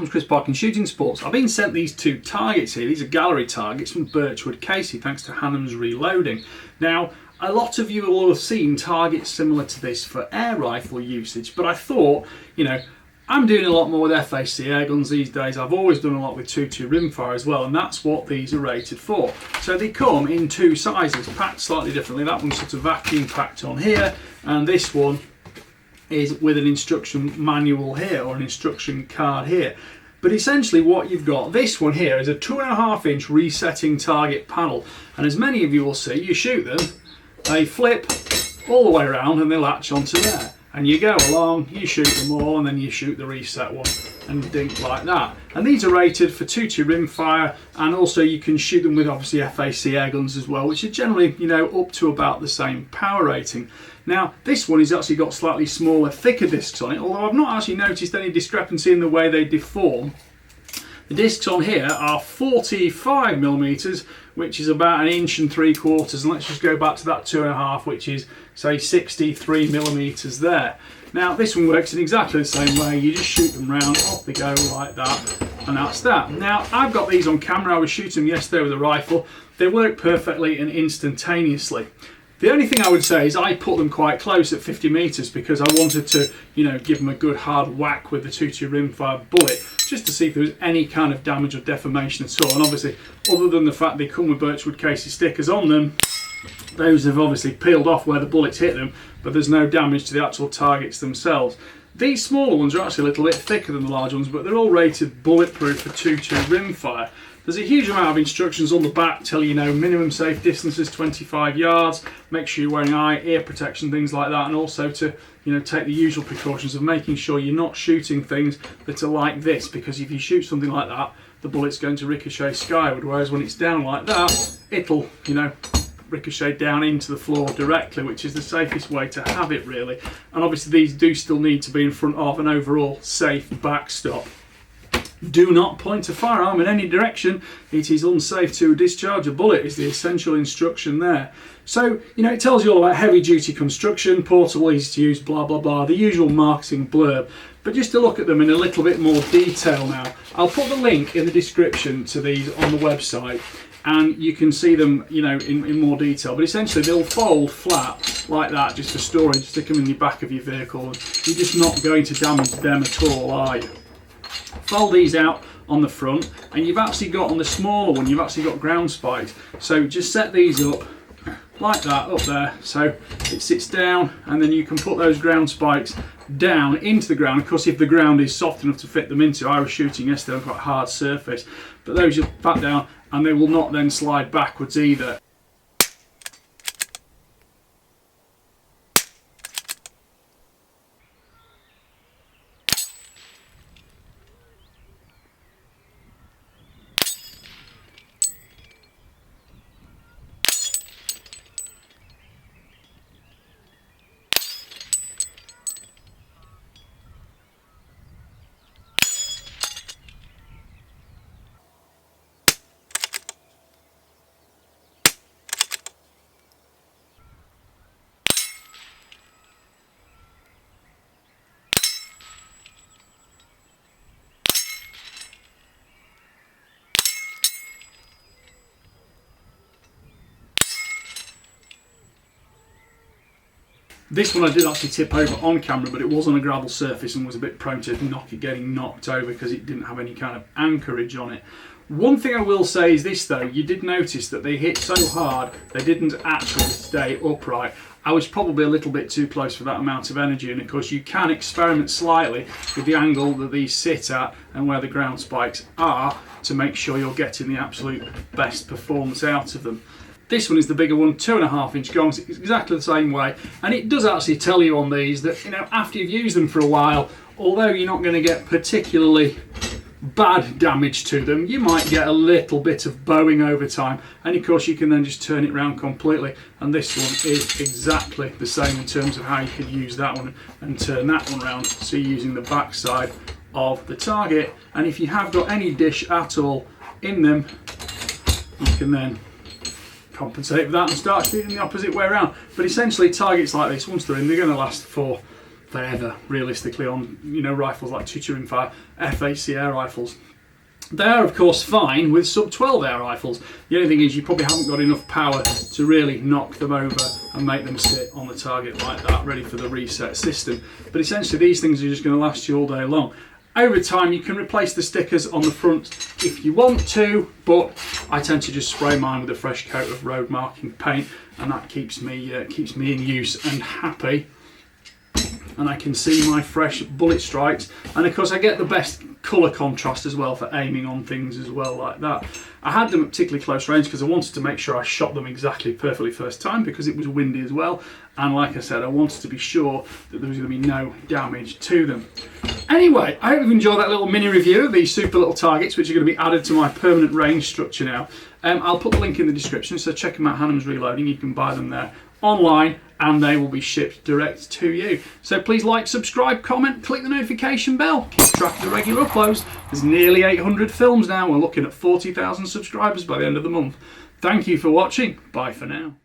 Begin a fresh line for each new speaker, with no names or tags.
welcome to Chris Parkin Shooting Sports. I've been sent these two targets here. These are gallery targets from Birchwood Casey, thanks to Hannum's Reloading. Now, a lot of you will have seen targets similar to this for air rifle usage, but I thought, you know, I'm doing a lot more with FAC air guns these days. I've always done a lot with 2.2 rimfire as well, and that's what these are rated for. So they come in two sizes, packed slightly differently. That one's sort of vacuum packed on here, and this one is with an instruction manual here, or an instruction card here. But essentially what you've got, this one here is a 2.5 inch resetting target panel, and as many of you will see, you shoot them, they flip all the way around and they latch onto there. And you go along, you shoot them all, and then you shoot the reset one and dink like that. And these are rated for 2.2 rimfire, and also you can shoot them with obviously FAC air guns as well, which are generally, you know, up to about the same power rating. Now, this one has actually got slightly smaller, thicker discs on it, although I've not actually noticed any discrepancy in the way they deform. The discs on here are 45mm, which is about 1.75 inches, and let's just go back to that 2.5, which is, say, 63mm there. Now, this one works in exactly the same way. You just shoot them round, off they go like that, and that's that. Now, I've got these on camera. I was shooting them yesterday with a rifle. They work perfectly and instantaneously. The only thing I would say is I put them quite close at 50 metres because I wanted to, you know, give them a good hard whack with the 2.2 rimfire bullet, just to see if there was any kind of damage or deformation at all. And obviously, other than the fact they come with Birchwood Casey stickers on them, those have obviously peeled off where the bullets hit them, but there's no damage to the actual targets themselves. These smaller ones are actually a little bit thicker than the large ones, but they're all rated bulletproof for 2.2 rimfire. There's a huge amount of instructions on the back, tell you know minimum safe distances 25 yards, make sure you're wearing ear protection, things like that, and also to, you know, take the usual precautions of making sure you're not shooting things that are like this, because if you shoot something like that, the bullet's going to ricochet skyward, whereas when it's down like that, it'll, you know, ricochet down into the floor directly, which is the safest way to have it really. And obviously these do still need to be in front of an overall safe backstop. Do not point a firearm in any direction. It is unsafe to discharge a bullet is the essential instruction there. So, you know, it tells you all about heavy duty construction, portable, easy to use, blah, blah, blah, the usual marketing blurb. But just to look at them in a little bit more detail now, I'll put the link in the description to these on the website, and you can see them, you know, in more detail. But essentially they'll fold flat like that just for storage, stick them in the back of your vehicle, and you're just not going to damage them at all, are you? Fold these out on the front, and you've actually got, on the smaller one, you've actually got ground spikes. So just set these up like that up there, so it sits down, and then you can put those ground spikes down into the ground. Of course, if the ground is soft enough to fit them into, I was shooting yesterday on quite a hard surface, but those you pat down and they will not then slide backwards either. This one I did actually tip over on camera, but it was on a gravel surface and was a bit prone to getting knocked over because it didn't have any kind of anchorage on it. One thing I will say is this though, you did notice that they hit so hard they didn't actually stay upright. I was probably a little bit too close for that amount of energy, and of course you can experiment slightly with the angle that these sit at and where the ground spikes are to make sure you're getting the absolute best performance out of them. This one is the bigger one, 2.5 inch gongs, it's exactly the same way, and it does actually tell you on these that, you know, after you've used them for a while, although you're not going to get particularly bad damage to them, you might get a little bit of bowing over time, and of course you can then just turn it around completely, and this one is exactly the same in terms of how you could use that one and turn that one around, so you're using the back side of the target, and if you have got any dish at all in them, you can then compensate for that and start shooting the opposite way around. But essentially targets like this, once they're in, they're going to last for forever, realistically, on rifles like Chicherin Fire FAC air rifles. They are, of course, fine with sub-12 air rifles. The only thing is you probably haven't got enough power to really knock them over and make them sit on the target like that, ready for the reset system. But essentially, these things are just going to last you all day long. Over time, you can replace the stickers on the front if you want to, but I tend to just spray mine with a fresh coat of road marking paint, and that keeps me in use and happy. And I can see my fresh bullet strikes, and of course I get the best colour contrast as well for aiming on things as well like that. I had them at particularly close range because I wanted to make sure I shot them exactly perfectly first time, because it was windy as well, and like I said, I wanted to be sure that there was going to be no damage to them. Anyway, I hope you've enjoyed that little mini review of these super little targets, which are going to be added to my permanent range structure now. I'll put the link in the description, so check them out, Hannam's Reloading. You can buy them there online, and they will be shipped direct to you. So please like, subscribe, comment, click the notification bell, keep track of the regular uploads. There's nearly 800 films now. We're looking at 40,000 subscribers by the end of the month. Thank you for watching. Bye for now.